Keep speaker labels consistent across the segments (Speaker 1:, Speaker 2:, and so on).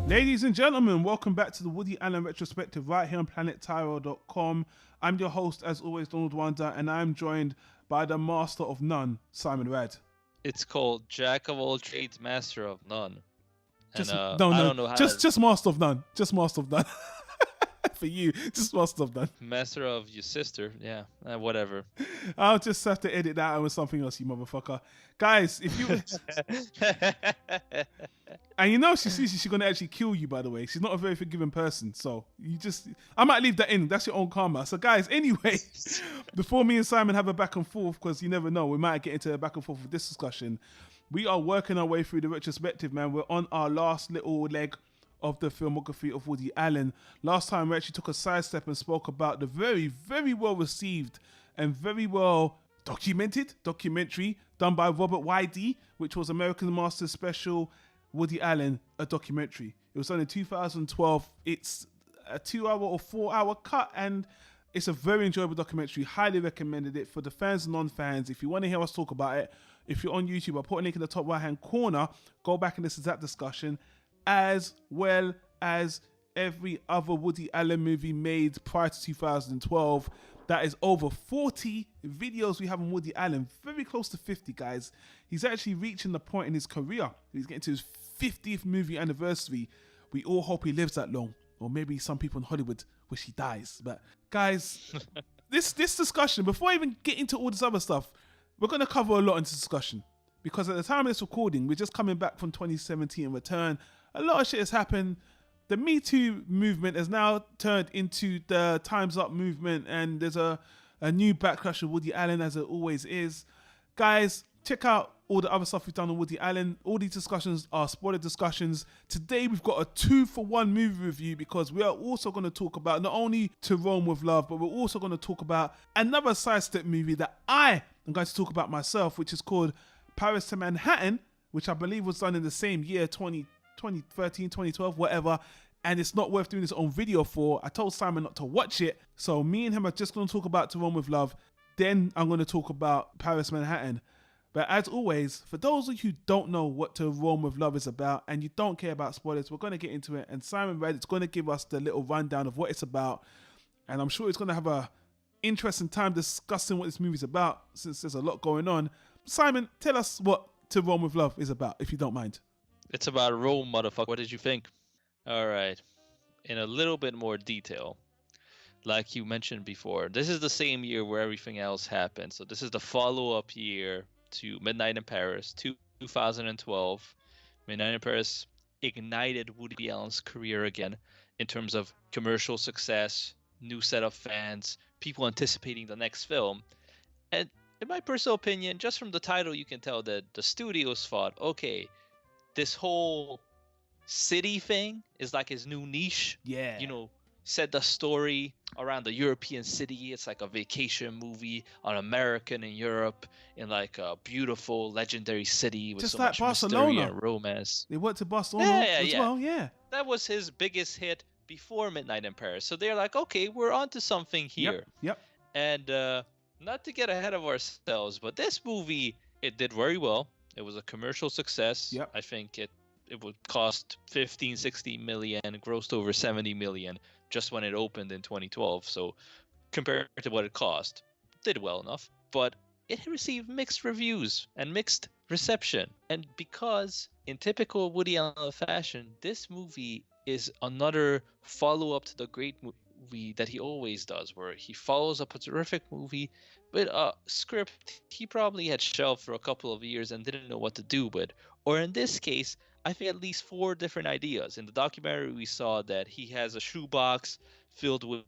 Speaker 1: Ladies and gentlemen, welcome back to the Woody Allen retrospective right here on planettyro.com. I'm your host, as always, Donald Wanda, and I'm joined by the master of none, Simon Rad.
Speaker 2: It's called Jack of all trades, master of none.
Speaker 1: Just
Speaker 2: And
Speaker 1: no,
Speaker 2: I
Speaker 1: no,
Speaker 2: don't know how
Speaker 1: just master of none, just master of none. For you, just master of none.
Speaker 2: master of your sister. Yeah, whatever.
Speaker 1: I'll just have to edit that out with something else, you motherfucker. Guys, if you and you know she sees you, she's gonna actually kill you. By the way, she's not a very forgiving person, so I might leave that in. That's your own karma. So, guys, anyway, before me and Simon have a back and forth, because you never know, we might get into a back and forth with this discussion. We are working our way through the retrospective, man. We're on our last little leg of the filmography of Woody Allen. Last time we actually took a sidestep and spoke about the very, very well received and very well documentary done by Robert Ydee, which was American Masters Special Woody Allen, a documentary. It was done in 2012. It's a 2-hour or 4-hour cut, and it's a very enjoyable documentary. Highly recommended it for the fans and non-fans. If you want to hear us talk about it, if you're on YouTube, I'll put a link in the top right-hand corner. Go back and listen to that discussion, as well as every other Woody Allen movie made prior to 2012. That is over 40 videos we have on Woody Allen, very close to 50, guys. He's actually reaching the point in his career. He's getting to his 50th movie anniversary. We all hope he lives that long, or maybe some people in Hollywood wish he dies. But guys, this discussion, before I even get into all this other stuff, we're going to cover a lot in this discussion, because at the time of this recording, we're just coming back from 2017 in return. A lot of shit has happened. The Me Too movement has now turned into the Time's Up movement, and there's a new backlash of Woody Allen, as it always is. Guys, check out all the other stuff we've done on Woody Allen. All these discussions are spoiler discussions. Today we've got a 2-for-1 movie review, because we are also going to talk about not only To Rome with Love, but we're also going to talk about another sidestep movie that I am going to talk about myself, which is called Paris to Manhattan, which I believe was done in the same year, 2013, 2012, whatever, and it's not worth doing this on video for. I told Simon not to watch it, so me and him are just going to talk about To Rome with Love, then I'm going to talk about Paris, Manhattan. But as always, for those of you who don't know what To Rome with Love is about, and you don't care about spoilers, we're going to get into it, and Simon Red is going to give us the little rundown of what it's about, and I'm sure he's going to have a interesting time discussing what this movie's about, since there's a lot going on. Simon, tell us what To Rome with Love is about, if you don't mind.
Speaker 2: It's about Rome, motherfucker. What did you think? All right. In a little bit more detail, like you mentioned before, this is the same year where everything else happened. So this is the follow-up year to Midnight in Paris, 2012. Midnight in Paris ignited Woody Allen's career again in terms of commercial success, new set of fans, people anticipating the next film. And in my personal opinion, just from the title, you can tell that the studios thought, okay, this whole city thing is like his new niche.
Speaker 1: Yeah.
Speaker 2: You know, set the story around the European city. It's like a vacation movie on American in Europe in like a beautiful, legendary city with
Speaker 1: just
Speaker 2: so
Speaker 1: like
Speaker 2: much
Speaker 1: Barcelona.
Speaker 2: mystery and romance.
Speaker 1: They went to Barcelona as well, yeah.
Speaker 2: That was his biggest hit before Midnight in Paris. So they're like, okay, we're onto something here.
Speaker 1: Yep.
Speaker 2: And not to get ahead of ourselves, but this movie, it did very well. It was a commercial success.
Speaker 1: Yep.
Speaker 2: I think it would cost 15, 16 million, grossed over 70 million just when it opened in 2012. So compared to what it cost, did well enough. But it received mixed reviews and mixed reception. And because in typical Woody Allen fashion, this movie is another follow-up to the great movie that he always does, where he follows up a terrific movie with a script he probably had shelved for a couple of years and didn't know what to do with. Or in this case, I think at least 4 different ideas. In the documentary, we saw that he has a shoebox filled with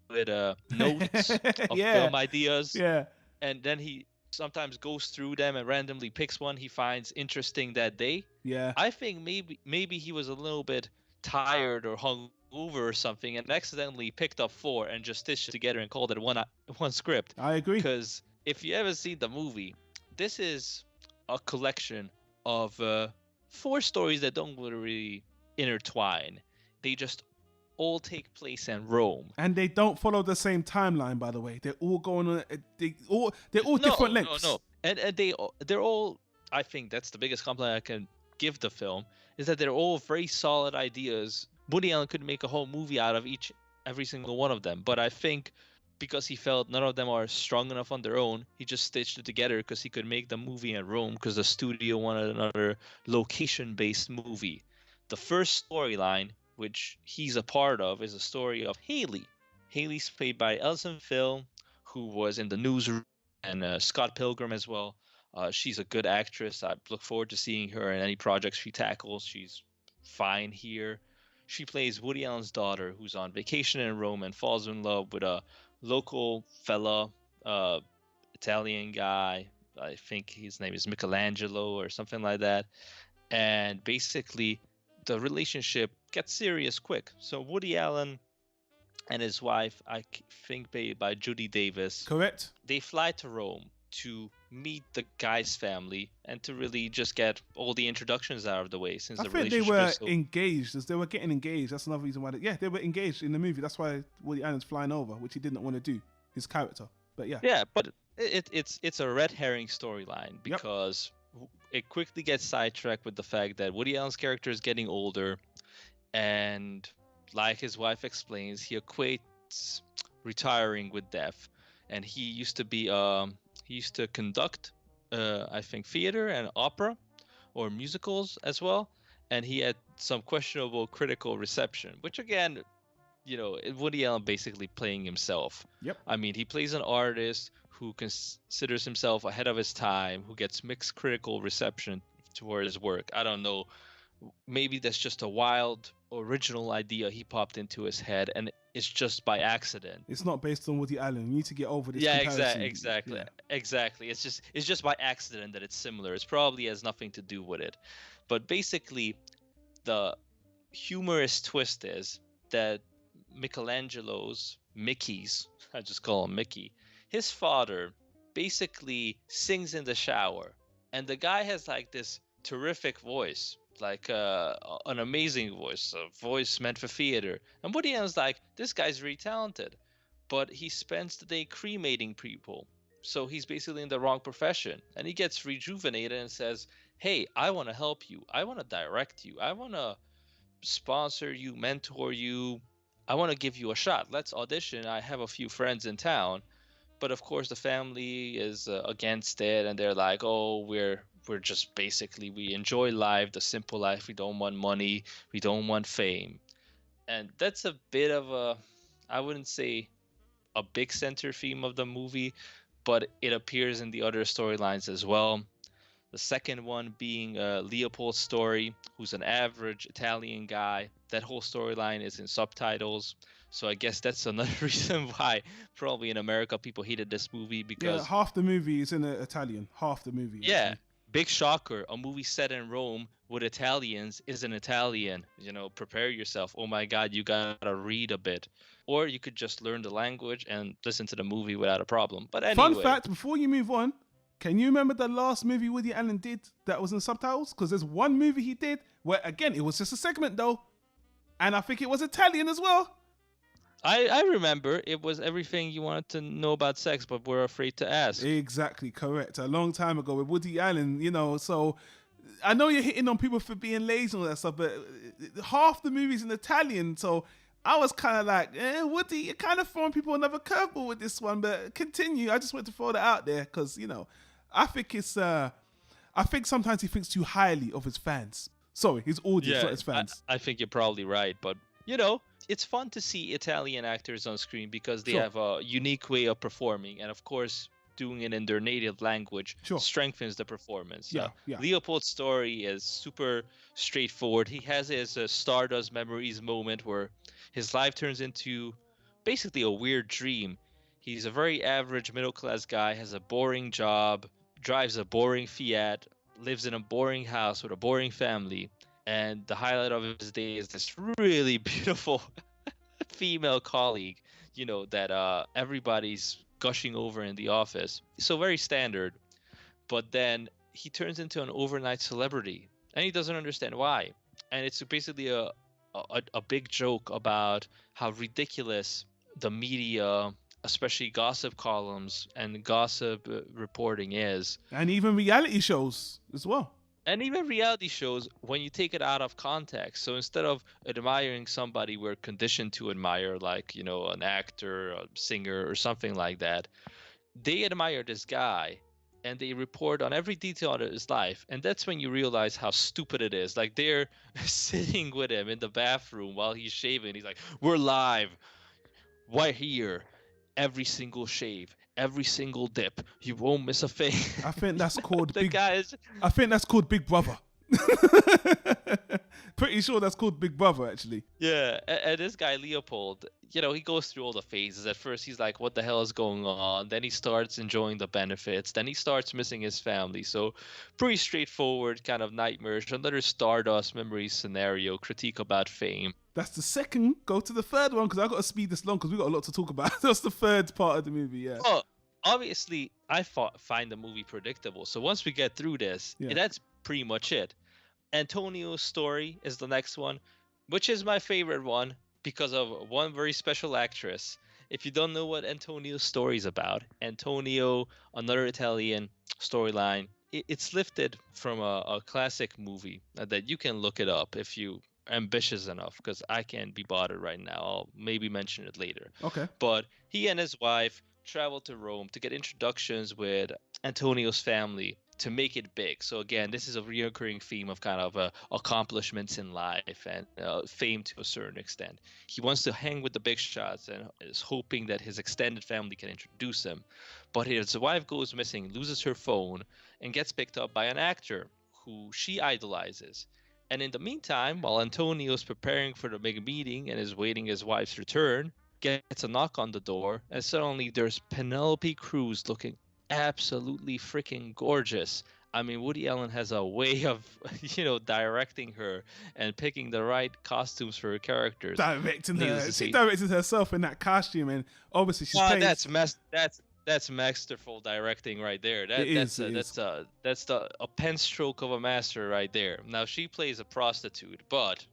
Speaker 2: notes of film ideas.
Speaker 1: Yeah.
Speaker 2: And then he sometimes goes through them and randomly picks one he finds interesting that day.
Speaker 1: Yeah.
Speaker 2: I think maybe he was a little bit tired or hung over or something and accidentally picked up 4 and just stitched it together and called it one script.
Speaker 1: I agree.
Speaker 2: Because if you ever seen the movie, this is a collection of 4 stories that don't really intertwine. They just all take place in Rome,
Speaker 1: and they don't follow the same timeline. By the way, they're all going on. They're all different lengths.
Speaker 2: No, and they're all. I think that's the biggest compliment I can give the film, is that they're all very solid ideas Woody Allen could make a whole movie out of every single one of them. But I think because he felt none of them are strong enough on their own, he just stitched it together because he could make the movie in Rome because the studio wanted another location-based movie. The first storyline, which he's a part of, is a story of Haley. Haley's played by Elson Phil, who was in the Newsroom, and Scott Pilgrim as well. She's a good actress. I look forward to seeing her in any projects she tackles. She's fine here. She plays Woody Allen's daughter, who's on vacation in Rome and falls in love with a local fella, Italian guy. I think his name is Michelangelo or something like that. And basically, the relationship gets serious quick. So Woody Allen and his wife, I think played by Judy Davis.
Speaker 1: Correct.
Speaker 2: They fly to Rome to meet the guy's family and to really just get all the introductions out of the way. Since
Speaker 1: I
Speaker 2: the
Speaker 1: think they
Speaker 2: relationship
Speaker 1: were engaged. As they were getting engaged. That's another reason why. They were engaged in the movie. That's why Woody Allen's flying over, which he didn't want to do. His character. But yeah.
Speaker 2: Yeah, but it's a red herring storyline because it quickly gets sidetracked with the fact that Woody Allen's character is getting older, and like his wife explains, he equates retiring with death. And he used to conduct, I think, theater and opera or musicals as well. And he had some questionable critical reception, which again, Woody Allen basically playing himself.
Speaker 1: Yep.
Speaker 2: I mean, he plays an artist who considers himself ahead of his time, who gets mixed critical reception toward his work. I don't know. Maybe that's just a wild original idea he popped into his head, and it's just by accident.
Speaker 1: It's not based on Woody Allen. You need to get over this.
Speaker 2: Yeah,
Speaker 1: comparison.
Speaker 2: exactly. It's just by accident that it's similar. It probably has nothing to do with it. But basically, the humorous twist is that Mickey's, I just call him Mickey, his father basically sings in the shower, and the guy has like this terrific voice, like an amazing voice, a voice meant for theater. And Woody Allen's like, this guy's really talented, but he spends the day cremating people, so he's basically in the wrong profession. And he gets rejuvenated and says, hey, I want to help you, I want to direct you, I want to sponsor you, mentor you, I want to give you a shot, let's audition, I have a few friends in town. But of course the family is against it, and they're like, oh, we're just basically, we enjoy life, the simple life, we don't want money, we don't want fame. And that's a bit of a, I wouldn't say a big center theme of the movie, but it appears in the other storylines as well. The second one being Leopold's story, who's an average Italian guy. That whole storyline is in subtitles. So I guess that's another reason why probably in America people hated this movie, because
Speaker 1: half the movie is in Italian. Half the movie.
Speaker 2: Yeah.
Speaker 1: Actually.
Speaker 2: Big shocker, a movie set in Rome with Italians is in Italian. Prepare yourself. Oh my God, you gotta read a bit. Or you could just learn the language and listen to the movie without a problem. But anyway.
Speaker 1: Fun fact, before you move on, can you remember the last movie Woody Allen did that was in subtitles? Because there's one movie he did where, again, it was just a segment though. And I think it was Italian as well.
Speaker 2: I remember it was everything you wanted to know about sex, but were afraid to ask.
Speaker 1: Exactly, correct. A long time ago with Woody Allen, so I know you're hitting on people for being lazy and all that stuff, but half the movie's in Italian, so I was kind of like, Woody, you're kind of throwing people another curveball with this one, but continue. I just want to throw that out there because, I think I think sometimes he thinks too highly of his fans. Sorry, his audience, not his fans.
Speaker 2: I think you're probably right, but, it's fun to see Italian actors on screen because they have a unique way of performing. And of course, doing it in their native language strengthens the performance.
Speaker 1: Yeah.
Speaker 2: Leopold's story is super straightforward. He has his Stardust Memories moment where his life turns into basically a weird dream. He's a very average middle-class guy, has a boring job, drives a boring Fiat, lives in a boring house with a boring family. And the highlight of his day is this really beautiful female colleague, that everybody's gushing over in the office. So very standard. But then he turns into an overnight celebrity, and he doesn't understand why. And it's basically a big joke about how ridiculous the media, especially gossip columns and gossip reporting is.
Speaker 1: And even reality shows as well.
Speaker 2: And even reality shows, when you take it out of context, so instead of admiring somebody we're conditioned to admire, like, an actor, a singer, or something like that, they admire this guy and they report on every detail of his life. And that's when you realize how stupid it is. Like, they're sitting with him in the bathroom while he's shaving. He's like, we're live, right here. Every single shave, every single dip. You won't miss a thing.
Speaker 1: I think that's called
Speaker 2: The guy is
Speaker 1: I think that's called Big Brother. Pretty sure that's called Big Brother, actually.
Speaker 2: Yeah, and this guy Leopold, he goes through all the phases. At first, he's like, "What the hell is going on?" Then he starts enjoying the benefits. Then he starts missing his family. So, pretty straightforward, kind of nightmarish. Another Stardust memory scenario, critique about fame.
Speaker 1: That's the second. Go to the third one, because I got to speed this long because we got a lot to talk about. That's the third part of the movie. Yeah.
Speaker 2: Oh, obviously, I find the movie predictable. So once we get through this, that's pretty much it. Antonio's story is the next one, which is my favorite one because of one very special actress. If you don't know what Antonio's story is about, Antonio, another Italian storyline, it's lifted from a classic movie that you can look it up if you are ambitious enough, because I can't be bothered right now. I'll maybe mention it later.
Speaker 1: Okay.
Speaker 2: But he and his wife travel to Rome to get introductions with Antonio's family to make it big. So again, this is a recurring theme of kind of accomplishments in life and fame to a certain extent. He wants to hang with the big shots and is hoping that his extended family can introduce him. But his wife goes missing, loses her phone, and gets picked up by an actor who she idolizes. And in the meantime, while Antonio's preparing for the big meeting and is waiting his wife's return, gets a knock on the door, and suddenly there's Penelope Cruz looking absolutely freaking gorgeous. I mean, Woody Allen has a way of, directing her and picking the right costumes for her characters.
Speaker 1: Directing her. She directed herself in that costume, and obviously she's playing.
Speaker 2: That's masterful directing right there. That's a pen stroke of a master right there. Now, she plays a prostitute, but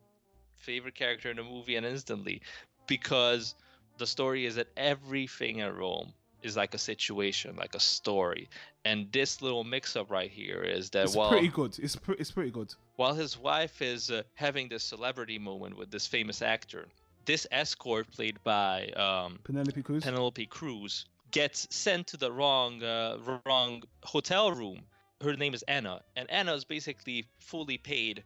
Speaker 2: favorite character in the movie, and instantly, because the story is that everything in Rome is like a situation, like a story. And this little mix-up right here is that
Speaker 1: pretty good. It's pretty good.
Speaker 2: While his wife is having this celebrity moment with this famous actor, this escort played by Penelope Cruz gets sent to the wrong hotel room. Her name is Anna, and Anna is basically fully paid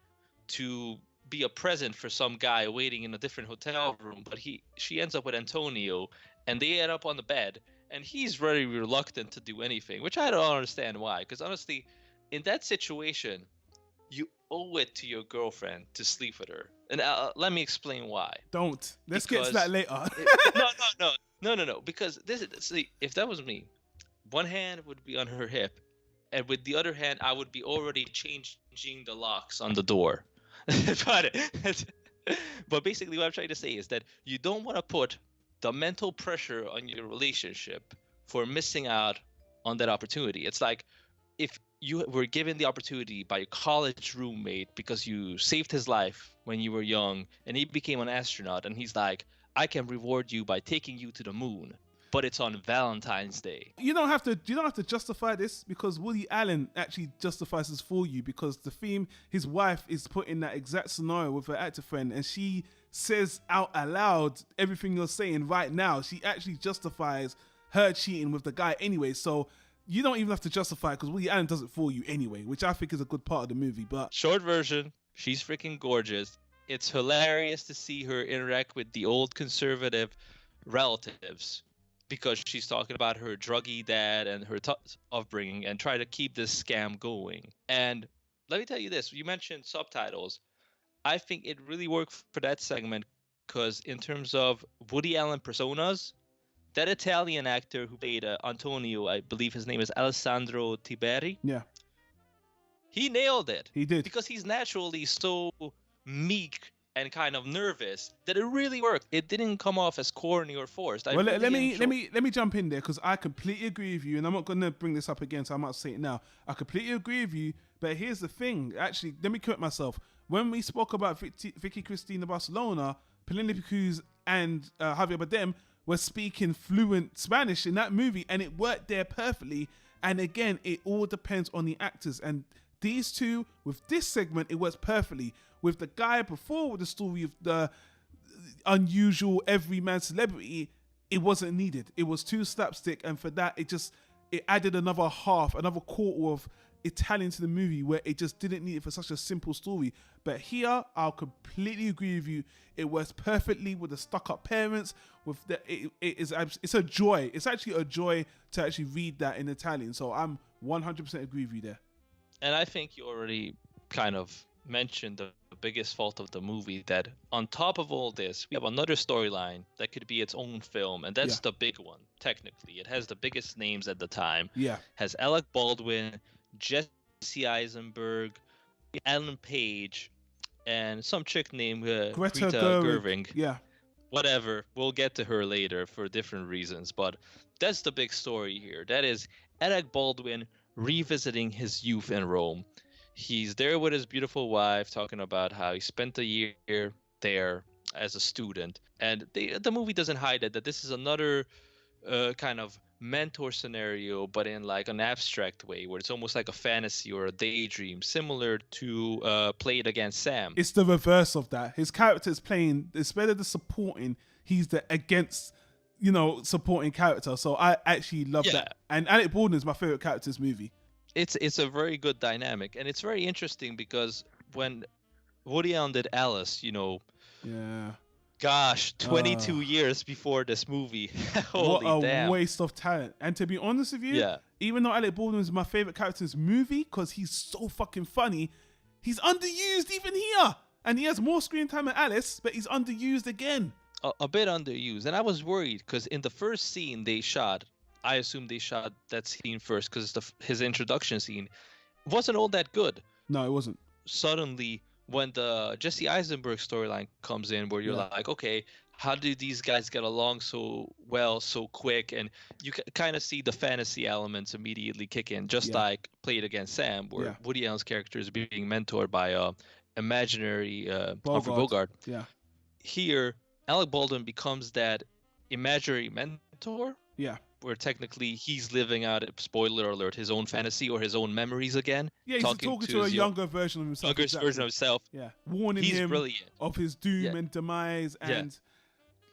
Speaker 2: to be a present for some guy waiting in a different hotel room. But she ends up with Antonio, and they end up on the bed. And he's very reluctant to do anything, which I don't understand why. Because honestly, in that situation, you owe it to your girlfriend to sleep with her. And let me explain why.
Speaker 1: Don't. Let's get to that later.
Speaker 2: No. Because if that was me, one hand would be on her hip, and with the other hand, I would be already changing the locks on the door. But basically, what I'm trying to say is that you don't want to put the mental pressure on your relationship for missing out on that opportunity. It's like if you were given the opportunity by your college roommate because you saved his life when you were young and he became an astronaut, and he's like, I can reward you by taking you to the moon, but it's on Valentine's Day.
Speaker 1: You don't have to justify this, because Woody Allen actually justifies this for you, because the theme, his wife is put in that exact scenario with her actor friend, and she says out aloud everything you're saying right now. She actually justifies her cheating with the guy anyway, so you don't even have to justify it, because Woody Allen does it for you anyway, which I think is a good part of the movie. But
Speaker 2: short version, she's freaking gorgeous. It's hilarious to see her interact with the old conservative relatives, because she's talking about her druggy dad and her upbringing and try to keep this scam going. And let me tell you this, you mentioned subtitles. I think it really worked for that segment, because in terms of Woody Allen personas, that Italian actor who played Antonio, I believe his name is Alessandro Tiberi.
Speaker 1: Yeah.
Speaker 2: He nailed it.
Speaker 1: He did.
Speaker 2: Because he's naturally so meek and kind of nervous that it really worked. It didn't come off as corny or forced.
Speaker 1: Well, let me jump in there, because I completely agree with you, and I'm not going to bring this up again, so I might say it now. I completely agree with you, but here's the thing. Actually, let me correct myself. When we spoke about Vicky Cristina Barcelona, Penelope Cruz and Javier Bardem were speaking fluent Spanish in that movie, and it worked there perfectly. And again, it all depends on the actors, and these two, with this segment, it works perfectly. With the guy before, with the story of the unusual everyman celebrity, it wasn't needed. It was too slapstick, and for that, it added another quarter of Italian to the movie, where it just didn't need it for such a simple story. But here, I'll completely agree with you. It works perfectly with the stuck-up parents. It's a joy. It's actually a joy to actually read that in Italian. So I'm 100% agree with you there.
Speaker 2: And I think you already kind of mentioned the biggest fault of the movie, that on top of all this, we have another storyline that could be its own film, and that's the big one. Technically, it has the biggest names at the time.
Speaker 1: Yeah,
Speaker 2: has Alec Baldwin, Jesse Eisenberg, Ellen Page, and some chick named Greta Gerwig.
Speaker 1: Yeah,
Speaker 2: whatever. We'll get to her later for different reasons, but that's the big story here. That is Alec Baldwin revisiting his youth in Rome. He's there with his beautiful wife, talking about how he spent a year there as a student. And the movie doesn't hide that this is another kind of mentor scenario, but in like an abstract way, where it's almost like a fantasy or a daydream, similar to Played Against Sam.
Speaker 1: It's the reverse of that. His character is playing, instead of the supporting, he's the against, supporting character. So I actually love that. And Alec Baldwin is my favorite character in this movie.
Speaker 2: It's a very good dynamic, and it's very interesting because when Woody Allen did Alice, gosh, 22 years before this movie. Holy
Speaker 1: what a
Speaker 2: damn.
Speaker 1: waste of talent. And to be honest with you, even though Alec Baldwin is my favorite character in this movie because he's so fucking funny, he's underused even here. And he has more screen time than Alice, but he's underused again.
Speaker 2: A bit underused. And I was worried because in the first scene I assume they shot that scene first because his introduction scene wasn't all that good.
Speaker 1: No, it wasn't.
Speaker 2: Suddenly, when the Jesse Eisenberg storyline comes in, where you're like, okay, how did these guys get along so well, so quick? And you kind of see the fantasy elements immediately kick in, just like Played Against Sam, where Woody Allen's character is being mentored by imaginary Humphrey Bogart.
Speaker 1: Yeah.
Speaker 2: Here, Alec Baldwin becomes that imaginary mentor.
Speaker 1: Yeah.
Speaker 2: Where technically he's living out, spoiler alert, his own fantasy or his own memories again.
Speaker 1: Yeah, he's talking to a younger version of himself.
Speaker 2: Younger version of himself.
Speaker 1: Yeah, warning him of his doom and demise. And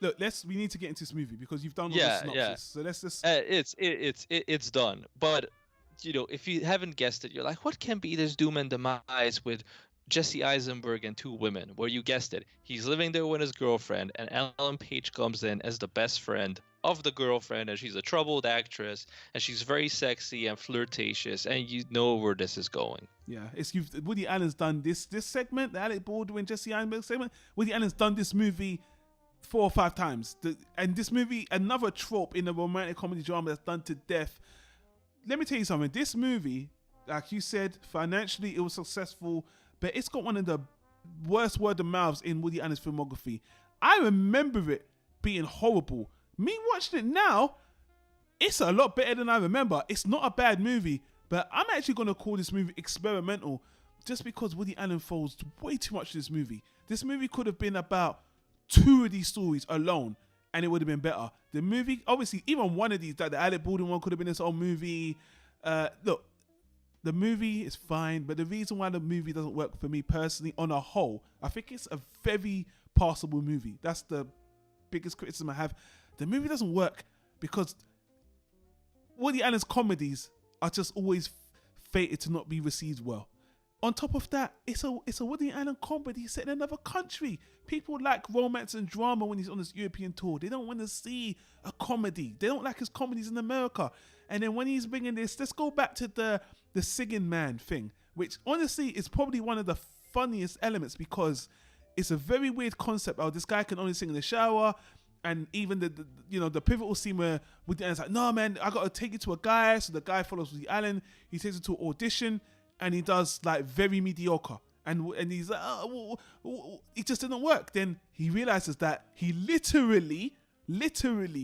Speaker 1: look, we need to get into this movie because you've done all the synopsis. Yeah. So let's just.
Speaker 2: It's done. But if you haven't guessed it, you're like, what can be this doom and demise with Jesse Eisenberg and two women? Where you guessed it, he's living there with his girlfriend, and Ellen Page comes in as the best friend of the girlfriend, and she's a troubled actress, and she's very sexy and flirtatious, and you know where this is going.
Speaker 1: Yeah, Woody Allen's done this segment, the Alec Baldwin, Jesse Eisenberg segment. Woody Allen's done this movie 4 or 5 times, and this movie, another trope in the romantic comedy drama that's done to death. Let me tell you something. This movie, like you said, financially it was successful, but it's got one of the worst word of mouths in Woody Allen's filmography. I remember it being horrible. Me watching it now, it's a lot better than I remember. It's not a bad movie, but I'm actually going to call this movie experimental just because Woody Allen folds way too much to this movie. This movie could have been about 2 of these stories alone, and it would have been better. The movie, obviously, even one of these, like the Alec Baldwin one could have been its own movie. Look, the movie is fine, but the reason why the movie doesn't work for me personally on a whole, I think it's a very passable movie. That's the biggest criticism I have. The movie doesn't work because Woody Allen's comedies are just always fated to not be received well. On top of that, it's a Woody Allen comedy set in another country. People like romance and drama when he's on this European tour. They don't want to see a comedy. They don't like his comedies in America. And then when he's bringing this, let's go back to the singing man thing, which honestly is probably one of the funniest elements because it's a very weird concept. Oh, this guy can only sing in the shower. And even the pivotal scene where Woody Allen's like, no man, I gotta take you to a guy. So the guy follows Woody Allen. He takes him to an audition, and he does like very mediocre. And he's like, it just didn't work. Then he realizes that he literally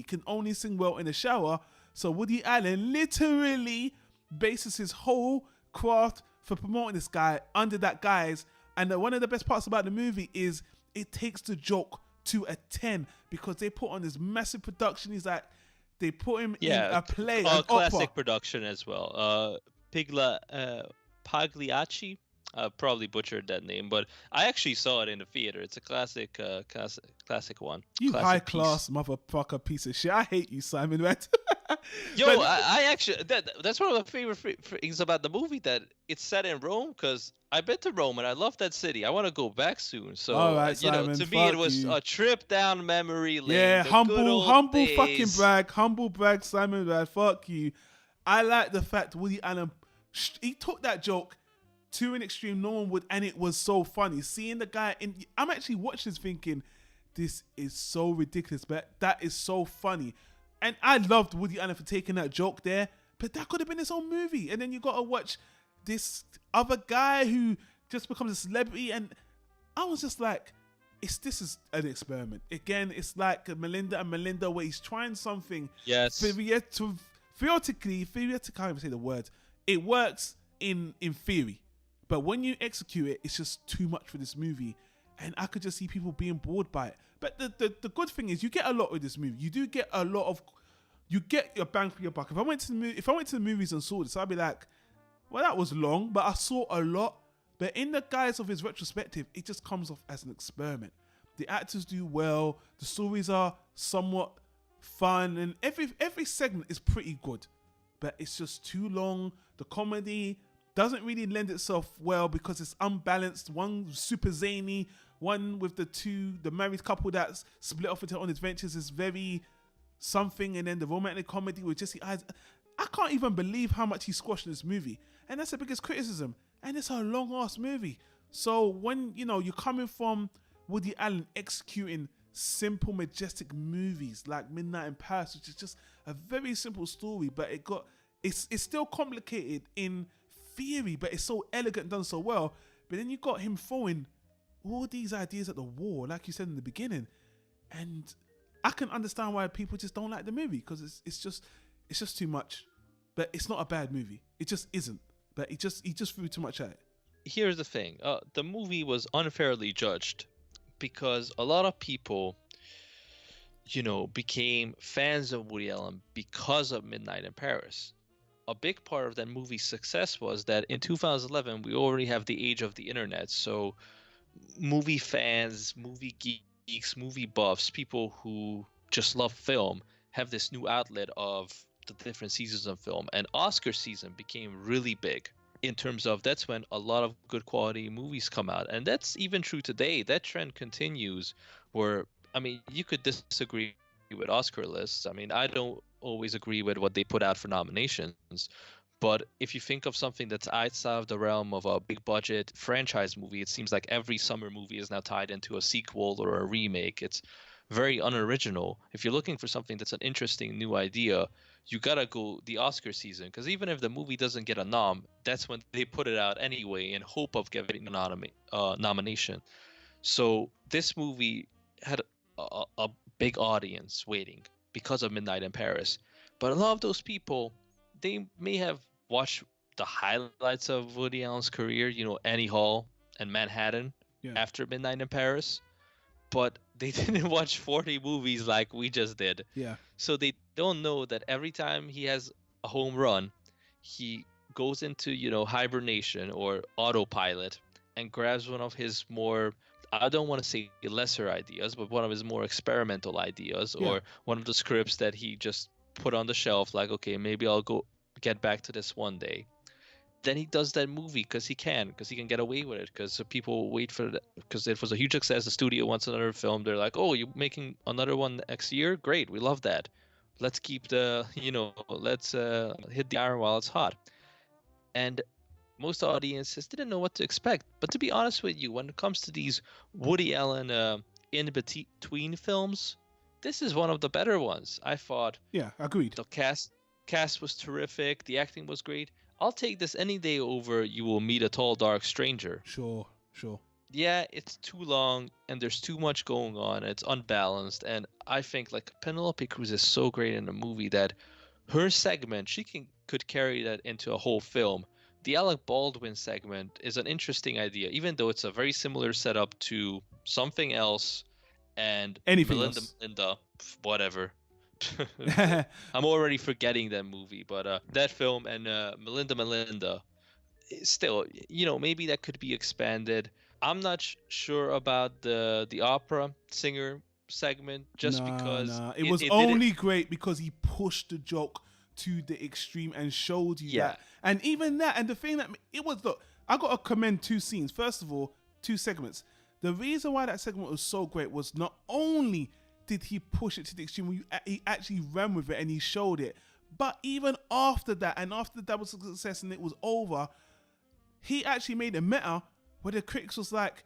Speaker 1: can only sing well in the shower. So Woody Allen literally bases his whole craft for promoting this guy under that guise. And one of the best parts about the movie is it takes the joke to a 10 because they put on this massive production. He's like, they put him in a play, an
Speaker 2: classic
Speaker 1: opera.
Speaker 2: production as well. Pigla, Pagliacci. I probably butchered that name, but I actually saw it in the theater. It's a classic one.
Speaker 1: You high
Speaker 2: Classic piece.
Speaker 1: class motherfucker piece of shit. I hate you, Simon. Right?
Speaker 2: Yo,
Speaker 1: But
Speaker 2: I actually that's one of my favorite things about the movie, that it's set in Rome, because I've been to Rome and I love that city. I want to go back soon. So
Speaker 1: all right, Simon.
Speaker 2: to me it
Speaker 1: Fuck
Speaker 2: was
Speaker 1: you.
Speaker 2: a trip down memory lane.
Speaker 1: Yeah,
Speaker 2: the good old
Speaker 1: humble
Speaker 2: days.
Speaker 1: fucking brag, Simon. Bragg. Fuck you. I like the fact Woody Allen, he took that joke to an extreme no one would, and it was so funny. Seeing the guy in, I'm actually watching this thinking, this is so ridiculous, but that is so funny. And I loved Woody Allen for taking that joke there, but that could have been his own movie. And then you got to watch this other guy who just becomes a celebrity, and I was just like, this is an experiment. Again, it's like Melinda and Melinda, where he's trying something.
Speaker 2: Yes.
Speaker 1: Theoretically, I can't even say the word. It works in theory. But when you execute it, it's just too much for this movie. And I could just see people being bored by it. But the good thing is you get a lot with this movie. You do get a lot of, you get your bang for your buck. If I went to the movies and saw this, I'd be like, well, that was long, but I saw a lot. But in the guise of his retrospective, it just comes off as an experiment. The actors do well. The stories are somewhat fun, and every segment is pretty good. But it's just too long. The comedy doesn't really lend itself well because it's unbalanced. One super zany, one with the married couple that's split off into own adventures is very something, and then the romantic comedy with Jesse Eyes. I can't even believe how much he squashed in this movie, and that's the biggest criticism. And it's a long ass movie. So when you're coming from Woody Allen executing simple, majestic movies like Midnight in Paris, which is just a very simple story, but it's still complicated in theory, but it's so elegant and done so well. But then you got him throwing all these ideas at the wall, like you said in the beginning, and I can understand why people just don't like the movie, because it's just too much. But it's not a bad movie. It just isn't. But he just threw too much at it.
Speaker 2: Here's the thing. The movie was unfairly judged because a lot of people, became fans of Woody Allen because of Midnight in Paris. A big part of that movie's success was that in 2011, we already have the age of the internet. So movie fans, movie geeks, movie buffs, people who just love film have this new outlet of the different seasons of film. And Oscar season became really big in terms of that's when a lot of good quality movies come out. And that's even true today. That trend continues where, you could disagree with Oscar lists. I don't always agree with what they put out for nominations. But if you think of something that's outside of the realm of a big budget franchise movie, it seems like every summer movie is now tied into a sequel or a remake. It's very unoriginal. If you're looking for something that's an interesting new idea, you gotta go the Oscar season, because even if the movie doesn't get a nom, that's when they put it out anyway in hope of getting a nomination. So this movie had a big audience waiting because of Midnight in Paris. But a lot of those people, they may have watched the highlights of Woody Allen's career, Annie Hall and Manhattan after Midnight in Paris, but they didn't watch 40 movies like we just did.
Speaker 1: Yeah.
Speaker 2: So they don't know that every time he has a home run, he goes into, hibernation or autopilot and grabs one of his more, I don't want to say lesser ideas, but one of his more experimental ideas, or one of the scripts that he just put on the shelf, like, okay, maybe I'll go get back to this one day. Then he does that movie because he can get away with it, because people wait for it, because it was a huge success. The studio wants another film. They're like, oh, you're making another one next year? Great, we love that. Let's keep let's hit the iron while it's hot. And most audiences didn't know what to expect. But to be honest with you, when it comes to these Woody Allen in-between films, this is one of the better ones. I thought.
Speaker 1: Yeah, agreed.
Speaker 2: The cast was terrific. The acting was great. I'll take this any day over You Will Meet a Tall Dark Stranger.
Speaker 1: Sure.
Speaker 2: Yeah, it's too long and there's too much going on. It's unbalanced, and I think Penelope Cruz is so great in the movie that her segment, she could carry that into a whole film. The Alec Baldwin segment is an interesting idea, even though it's a very similar setup to Something Else and Melinda, whatever. I'm already forgetting that movie, but that film and Melinda, still, maybe that could be expanded. I'm not sure about the opera singer segment, just because
Speaker 1: Nah. It was
Speaker 2: it
Speaker 1: only
Speaker 2: didn't.
Speaker 1: great because he pushed the joke to the extreme and showed you
Speaker 2: Yeah.
Speaker 1: that. And even that, and the thing that it was, look, I got to commend two scenes. First of all, two segments. The reason why that segment was so great was not only did he push it to the extreme, he actually ran with it and he showed it. But even after that, and after that was a success and it was over, he actually made a meta where the critics was like,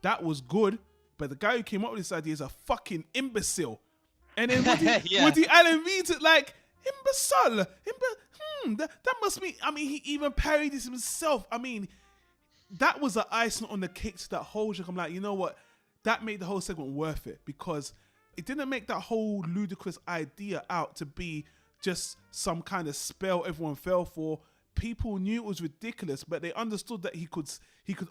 Speaker 1: that was good, but the guy who came up with this idea is a fucking imbecile. And then Woody Allen reads it like, imbecile. That must be, I mean, he even parodied this himself. I mean, that was an icing on the cake to that whole joke. I'm like, you know what? That made the whole segment worth it because it didn't make that whole ludicrous idea out to be just some kind of spell everyone fell for. People knew it was ridiculous, but they understood that he could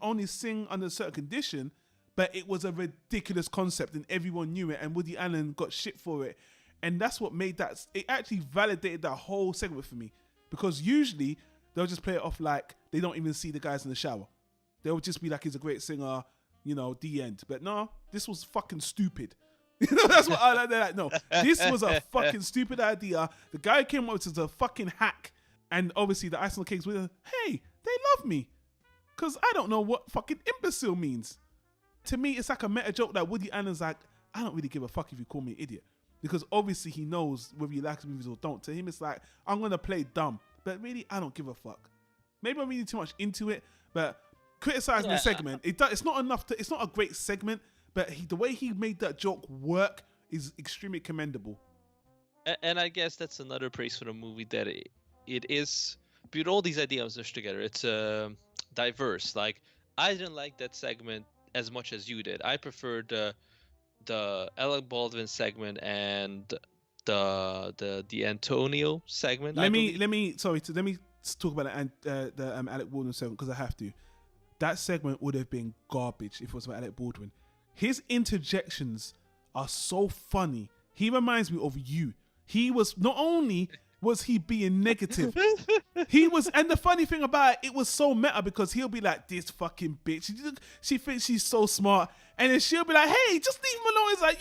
Speaker 1: only sing under a certain condition, but it was a ridiculous concept and everyone knew it, and Woody Allen got shit for it. And that's what made that, it actually validated that whole segment for me, because usually they'll just play it off like they don't even see the guys in the shower. They'll just be like, he's a great singer, the end. But no, this was fucking stupid. That's what I like. They're like, no, this was a fucking stupid idea. The guy who came up with it was a fucking hack. And obviously the icing on the cake was, hey, they love me. Because I don't know what fucking imbecile means. To me, it's like a meta joke that Woody Allen's like, I don't really give a fuck if you call me an idiot. Because obviously he knows whether you like his movies or don't. To him, it's like, I'm going to play dumb. But really, I don't give a fuck. Maybe I'm reading too much into it, but criticizing the segment, it's not enough to, it's not a great segment, but the way he made that joke work is extremely commendable.
Speaker 2: And I guess that's another praise for the movie, that it is, with all these ideas pushed together, it's diverse. Like, I didn't like that segment as much as you did. I preferred the Alec Baldwin segment and the Antonio segment.
Speaker 1: Let me talk about the Alec Baldwin segment, because I have to. That segment would have been garbage if it was about Alec Baldwin. His interjections are so funny. He reminds me of you. He was, not only was he being negative, he was, and the funny thing about it was so meta, because he'll be like, this fucking bitch, she thinks she's so smart, and then she'll be like, hey, just leave him alone. It's like,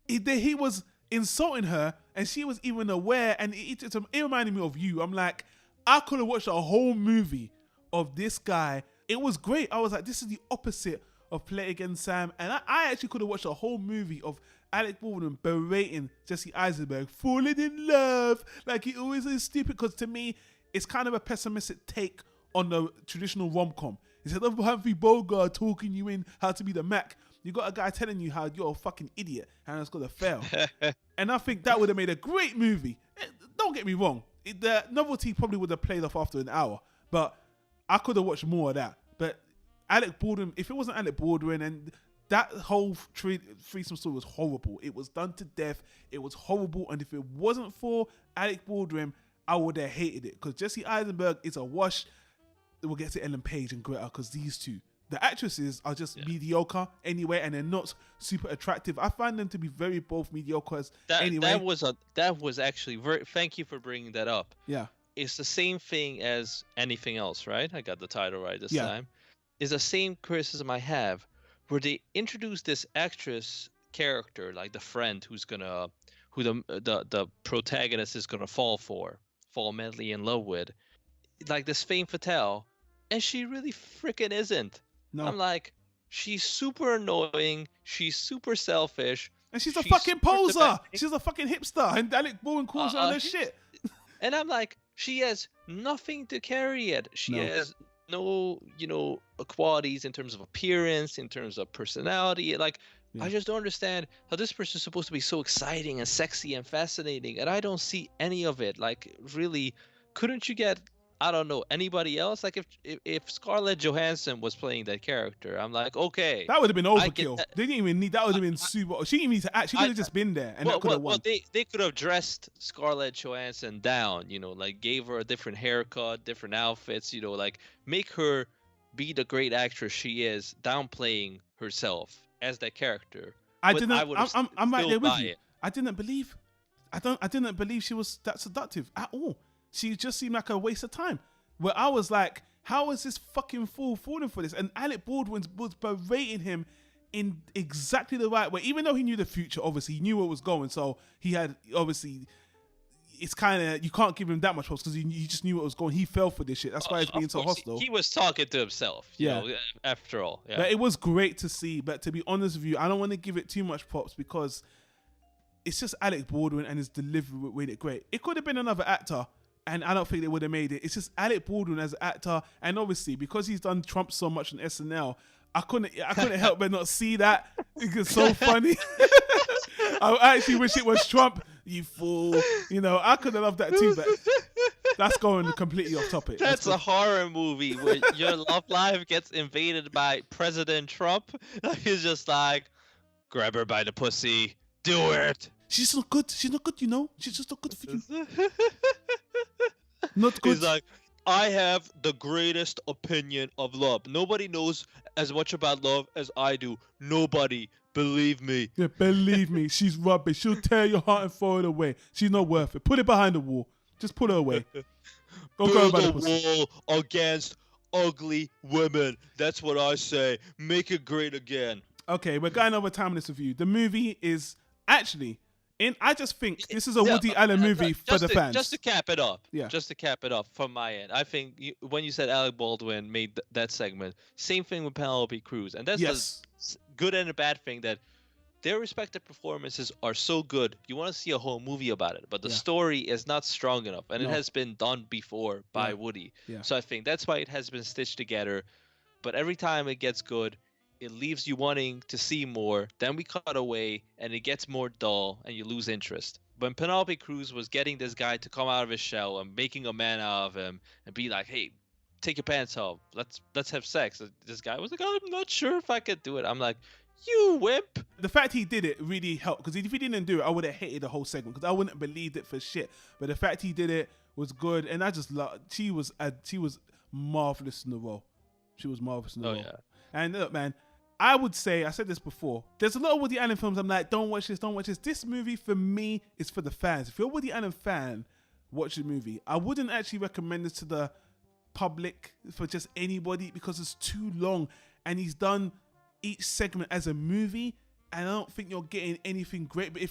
Speaker 1: and he was insulting her, and she was even aware, and it reminded me of you. I'm like, I could have watched a whole movie of this guy. It was great. I was like, this is the opposite of Play Again Sam, and I actually could have watched a whole movie of Alec Baldwin berating Jesse Eisenberg, falling in love like he always is stupid, because to me it's kind of a pessimistic take on the traditional rom-com. Instead of Humphrey Bogart talking you in how to be the Mac, you got a guy telling you how you're a fucking idiot and it's gonna fail. And I think that would have made a great movie. Don't get me wrong, the novelty probably would have played off after an hour, but I could have watched more of that. But Alec Baldwin, if it wasn't Alec Baldwin, and that whole threesome story was horrible. It was done to death. It was horrible. And if it wasn't for Alec Baldwin, I would have hated it. Because Jesse Eisenberg is a wash. We'll get to Ellen Page and Greta, because these two, the actresses are just mediocre anyway, and they're not super attractive. I find them to be very both mediocre anyway.
Speaker 2: That was actually very, thank you for bringing that up.
Speaker 1: Yeah.
Speaker 2: It's the same thing as Anything Else, right? I got the title right this time. It's the same criticism I have, where they introduce this actress character, like the friend who the protagonist is gonna fall madly in love with, like this femme fatale, and she really freaking isn't. No. I'm like, she's super annoying, she's super selfish,
Speaker 1: and she's a fucking poser. She's a fucking hipster, and Alec Baldwin calls her on this shit.
Speaker 2: And I'm like, she has nothing to carry it. She has no, qualities in terms of appearance, in terms of personality. Like, I just don't understand how this person is supposed to be so exciting and sexy and fascinating, and I don't see any of it. Like, really, couldn't you get, I don't know, anybody else? Like, if Scarlett Johansson was playing that character, I'm like, okay,
Speaker 1: that would have been overkill. They didn't even need. That would have been super. She didn't need to act. She could have just been there, and that could have won.
Speaker 2: Well, they could have dressed Scarlett Johansson down. Like gave her a different haircut, different outfits. Like make her be the great actress she is, downplaying herself as that character. I'm right there with you. I didn't
Speaker 1: believe she was that seductive at all. She just seemed like a waste of time. Where I was like, How is this fucking fool falling for this? And Alec Baldwin was berating him in exactly the right way. Even though he knew the future, obviously, he knew where it was going. So he had, obviously, it's kind of, you can't give him that much props because he just knew what was going. He fell for this shit. That's why he's being so hostile.
Speaker 2: He was talking to himself, you know, after all. Yeah.
Speaker 1: But it was great to see. But to be honest with you, I don't want to give it too much props because it's just Alec Baldwin and his delivery made it great. It could have been another actor, and I don't think they would have made it. It's just Alec Baldwin as an actor, and obviously because he's done Trump so much on SNL, I couldn't help but not see that. It's so funny. I actually wish it was Trump, you fool. You know, I could have loved that too, but that's going completely off topic.
Speaker 2: That's a horror movie where your love life gets invaded by President Trump. He's just like, grab her by the pussy, do it.
Speaker 1: She's not good. She's not good, you know. She's just not good for you. Not good.
Speaker 2: He's like, I have the greatest opinion of love. Nobody knows as much about love as I do. Nobody. Believe me.
Speaker 1: Yeah, believe me. She's rubbish. She'll tear your heart and throw it away. She's not worth it. Put it behind the wall. Just put her away.
Speaker 2: Build a wall against ugly women. That's what I say. Make it great again.
Speaker 1: Okay, we're going over time in this review. The movie is actually... I just think this is a Woody Allen movie for the fans.
Speaker 2: Just to cap it off. Yeah. Just to cap it off from my end. I think when you said Alec Baldwin made that segment, same thing with Penelope Cruz. And that's a good and a bad thing, that their respective performances are so good. You want to see a whole movie about it, but the story is not strong enough. And it has been done before by Woody. Yeah. So I think that's why it has been stitched together. But every time it gets good, it leaves you wanting to see more. Then we cut away and it gets more dull and you lose interest. When Penelope Cruz was getting this guy to come out of his shell and making a man out of him and be like, hey, take your pants off. Let's have sex. This guy was like, oh, I'm not sure if I could do it. I'm like, you wimp.
Speaker 1: The fact he did it really helped, because if he didn't do it, I would have hated the whole segment because I wouldn't have believed it for shit. But the fact he did it was good, and I just love. She was marvelous in the role. She was marvelous in the role. Yeah. And look, man, I would say, I said this before, there's a lot of Woody Allen films I'm like, don't watch this, don't watch this. This movie, for me, is for the fans. If you're a Woody Allen fan, watch the movie. I wouldn't actually recommend this to the public, for just anybody, because it's too long. And he's done each segment as a movie, and I don't think you're getting anything great. But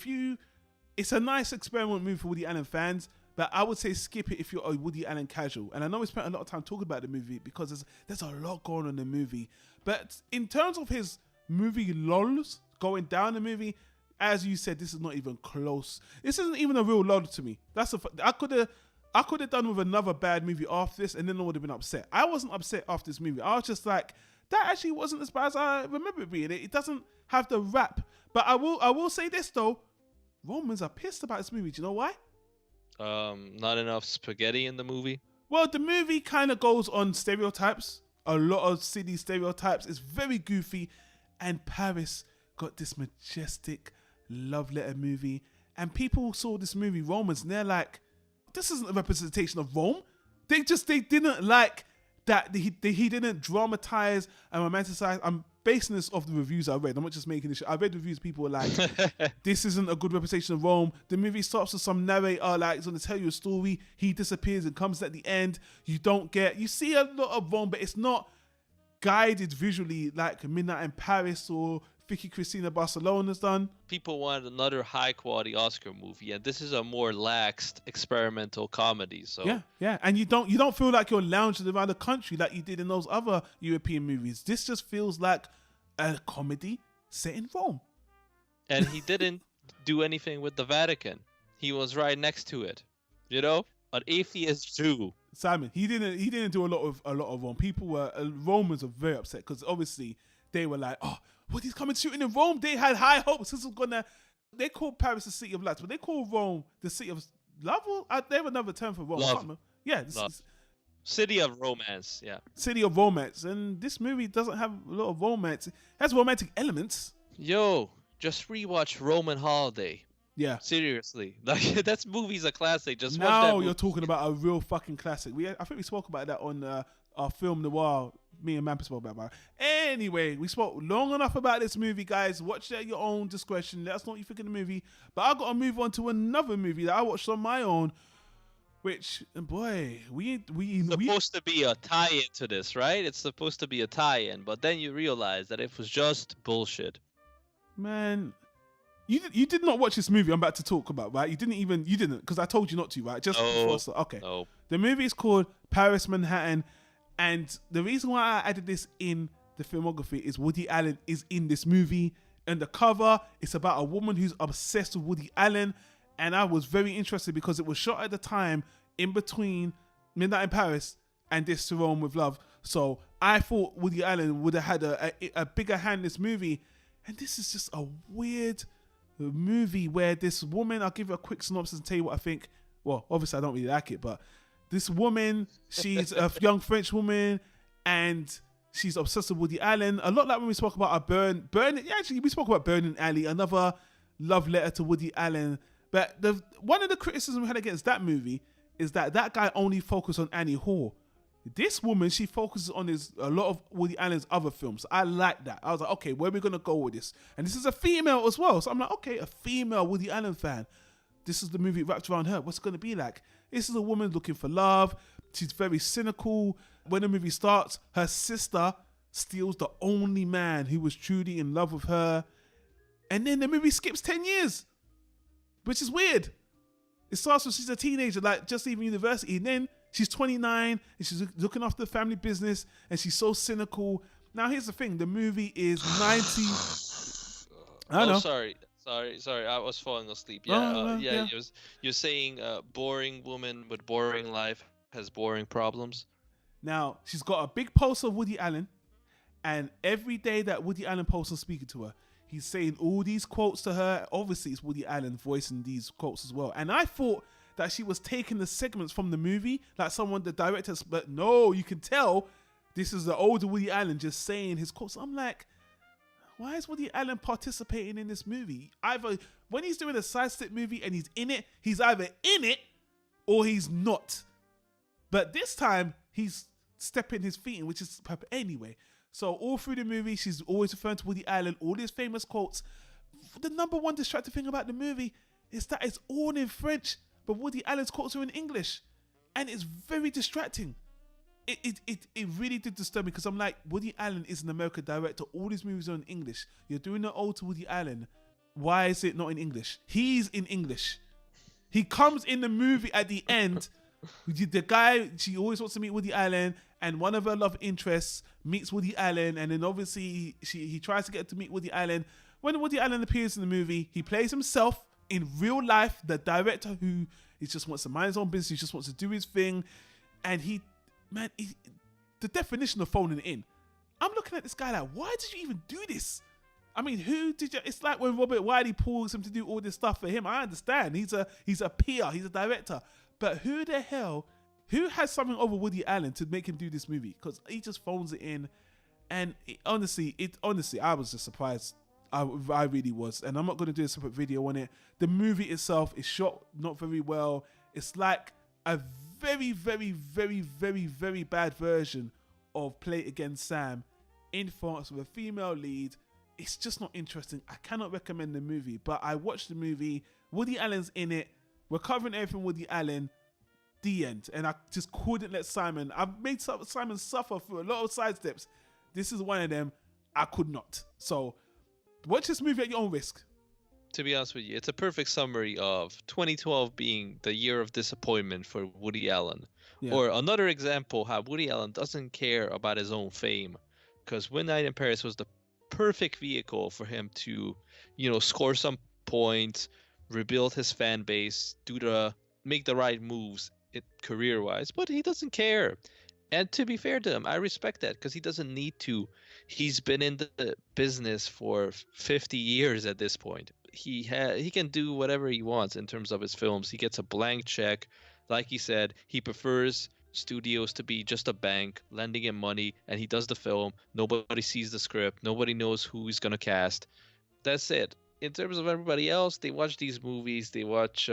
Speaker 1: it's a nice experiment movie for Woody Allen fans, but I would say skip it if you're a Woody Allen casual. And I know we spent a lot of time talking about the movie because there's a lot going on in the movie. But in terms of his movie lols going down the movie, as you said, this is not even close. This isn't even a real lol to me. I could have done with another bad movie after this, and then I would have been upset. I wasn't upset after this movie. I was just like, that actually wasn't as bad as I remember it being. It doesn't have the rap. But I will say this though, Romans are pissed about this movie. Do you know why?
Speaker 2: Not enough spaghetti in the movie.
Speaker 1: Well, the movie kind of goes on stereotypes. A lot of city stereotypes. It's very goofy. And Paris got this majestic love letter movie. And people saw this movie, Romans, and they're like, this isn't a representation of Rome. They didn't like that. He didn't dramatize and romanticize. I'm basing this off the reviews I read. I'm not just making this shit. I read reviews, people were like, this isn't a good representation of Rome. The movie starts with some narrator, like, it's going to tell you a story. He disappears and comes at the end. You see a lot of Rome, but it's not guided visually like Midnight in Paris or Vicky Cristina Barcelona's done.
Speaker 2: People wanted another high quality Oscar movie, and this is a more laxed experimental comedy. So
Speaker 1: yeah, and you don't feel like you're lounging around the country like you did in those other European movies. This just feels like a comedy set in Rome.
Speaker 2: And he didn't do anything with the Vatican. He was right next to it. You know, an atheist Jew.
Speaker 1: Simon, he didn't do a lot of Rome. Romans were very upset because obviously they were like, oh, Woody's coming shooting in Rome. They had high hopes. This was they call Paris the city of lights, but they call Rome the city of love. They have another term for Rome.
Speaker 2: Love.
Speaker 1: Yeah.
Speaker 2: City of romance. Yeah.
Speaker 1: City of romance. And this movie doesn't have a lot of romance. It has romantic elements.
Speaker 2: Yo, just rewatch Roman Holiday.
Speaker 1: Yeah.
Speaker 2: Seriously. Like, that movie's a classic. Just watch that
Speaker 1: now
Speaker 2: movie.
Speaker 1: You're talking about a real fucking classic. I think we spoke about that on our film noir. Me and Mampa spoke about it. Anyway, we spoke long enough about this movie, guys. Watch it at your own discretion. Let us know what you think of the movie. But I've got to move on to another movie that I watched on my own, Which, boy, we
Speaker 2: Supposed to be a tie-in to this, right? It's supposed to be a tie-in, but then you realize that it was just bullshit.
Speaker 1: Man, you did not watch this movie I'm about to talk about, right? You didn't because I told you not to, right? Just before, so okay.
Speaker 2: No.
Speaker 1: The movie is called Paris, Manhattan, and the reason why I added this in the filmography is Woody Allen is in this movie, and the cover it's about a woman who's obsessed with Woody Allen, and I was very interested because it was shot at the time in between Midnight in Paris and this To Rome with Love. So I thought Woody Allen would have had a bigger hand in this movie, and this is just a weird movie where this woman, I'll give you a quick synopsis and tell you what I think. Well, obviously I don't really like it, but this woman, she's a young French woman and she's obsessed with Woody Allen. A lot like when we spoke about we spoke about Burning Alley, another love letter to Woody Allen. But one of the criticisms we had against that movie is that guy only focused on Annie Hall. This woman, she focuses on a lot of Woody Allen's other films. I like that. I was like, okay, where are we going to go with this? And this is a female as well. So I'm like, okay, a female Woody Allen fan. This is the movie wrapped around her. What's it going to be like? This is a woman looking for love. She's very cynical. When the movie starts, her sister steals the only man who was truly in love with her. And then the movie skips 10 years, which is weird. It starts when she's a teenager, like just leaving university. And then she's 29 and she's looking after the family business and she's so cynical. Now, here's the thing. The movie is 90... I don't know.
Speaker 2: Sorry. I was falling asleep. You're saying boring woman with boring life has boring problems.
Speaker 1: Now, she's got a big poster of Woody Allen, and every day that Woody Allen posts on speaking to her, he's saying all these quotes to her. Obviously, it's Woody Allen voicing these quotes as well. And I thought that she was taking the segments from the movie, like the director, but no, you can tell this is the older Woody Allen just saying his quotes. I'm like, why is Woody Allen participating in this movie? Either when he's doing a sidestep movie and he's in it, he's either in it or he's not. But this time, he's stepping his feet in, which is anyway. So all through the movie, she's always referring to Woody Allen, all these famous quotes. The number one distracting thing about the movie is that it's all in French, but Woody Allen's quotes are in English. And it's very distracting. It really did disturb me because I'm like, Woody Allen is an American director. All these movies are in English. You're doing an ode to Woody Allen. Why is it not in English? He's in English. He comes in the movie at the end. The guy, she always wants to meet Woody Allen, and one of her love interests meets Woody Allen, and then obviously he tries to get to meet Woody Allen. When Woody Allen appears in the movie, he plays himself in real life, the director who he just wants to mind his own business, he just wants to do his thing, and the definition of phoning it in. I'm looking at this guy like, why did you even do this? I mean, who did you? It's like when Robert Wiley pulls him to do all this stuff for him. I understand. He's a peer. He's a director. But who has something over Woody Allen to make him do this movie? Because he just phones it in. And honestly, I was just surprised. I really was. And I'm not going to do a separate video on it. The movie itself is shot not very well. It's like a very, very, very, very, very bad version of Play It Again Sam in France with a female lead. It's just not interesting. I cannot recommend the movie, but I watched the movie. Woody Allen's in it. We're covering everything Woody Allen. The end. And I just couldn't let Simon. I've made Simon suffer for a lot of side steps. This is one of them. I could not. So watch this movie at your own risk.
Speaker 2: To be honest with you, it's a perfect summary of 2012 being the year of disappointment for Woody Allen. Yeah. Or another example how Woody Allen doesn't care about his own fame. Because Midnight in Paris was the perfect vehicle for him to, score some points, rebuild his fan base, make the right moves career-wise, but he doesn't care. And to be fair to him, I respect that because he doesn't need to. He's been in the business for 50 years at this point. He can do whatever he wants in terms of his films. He gets a blank check. Like he said, he prefers studios to be just a bank lending him money, and he does the film. Nobody sees the script. Nobody knows who he's gonna cast. That's it. In terms of everybody else, they watch these movies. They watch,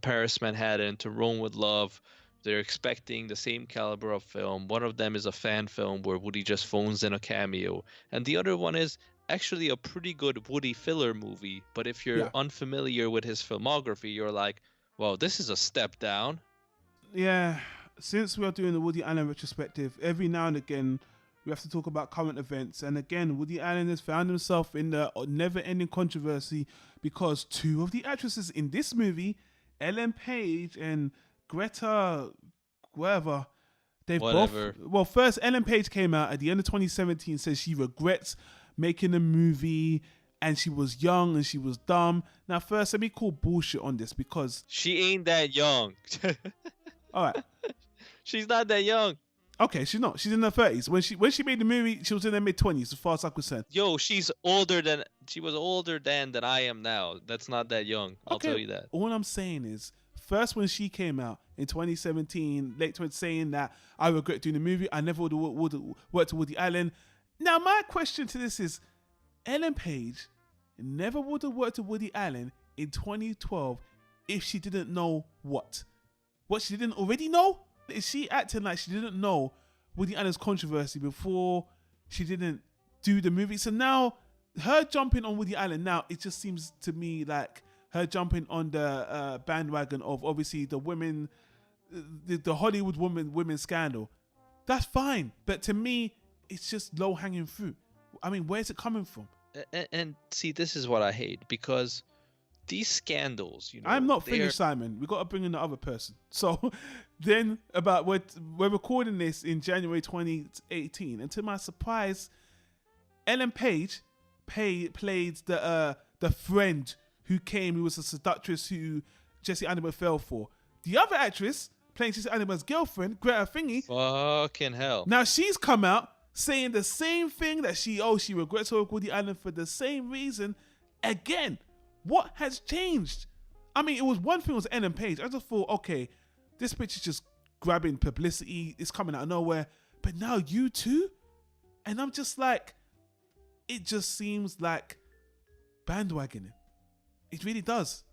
Speaker 2: Paris, Manhattan, To Rome with Love. They're expecting the same caliber of film. One of them is a fan film where Woody just phones in a cameo, and the other one is actually a pretty good Woody filler movie. But if you're unfamiliar with his filmography, you're like, well, this is a step down.
Speaker 1: Yeah, since we are doing the Woody Allen retrospective, every now and again we have to talk about current events. And again, Woody Allen has found himself in the never-ending controversy because two of the actresses in this movie, Ellen Page and Greta, whatever, they've
Speaker 2: Whatever.
Speaker 1: both. Well, first Ellen Page came out at the end of 2017, says she regrets making the movie and she was young and she was dumb. Now, first, let me call bullshit on this because,
Speaker 2: She ain't that young.
Speaker 1: all right,
Speaker 2: She's not that young.
Speaker 1: okay, she's not. She's in her 30s. When she made the movie, she was in her mid-20s, as far as I'm concerned.
Speaker 2: Yo, she was older than I am now. That's not that young. I'll tell you that.
Speaker 1: All I'm saying is, first when she came out in 2017, late 20, saying that I regret doing the movie, I never would have worked with Woody Allen. Now, my question to this is, Ellen Page never would have worked with Woody Allen in 2012 if she didn't know what? What she didn't already know? Is she acting like she didn't know Woody Allen's controversy before she didn't do the movie? So now, her jumping on Woody Allen now, it just seems to me like her jumping on the bandwagon of obviously the women, the Hollywood women scandal. That's fine. But to me, it's just low hanging fruit. I mean, where's it coming from?
Speaker 2: And see, this is what I hate, because these scandals, you know,
Speaker 1: I'm not finished, Simon. We got to bring in the other person. So then we're recording this in January 2018. And to my surprise, Ellen Page played the friend who was a seductress who Jesse Eisenberg fell for. The other actress playing Jesse Eisenberg's girlfriend, Greta Thingy.
Speaker 2: Fucking hell.
Speaker 1: Now she's come out saying the same thing, that she regrets her with Woody Allen for the same reason. Again, what has changed? I mean, it was one thing, it was Ellen Page. I just thought, okay, this bitch is just grabbing publicity. It's coming out of nowhere. But now you too? And I'm just like, it just seems like bandwagoning. It really does.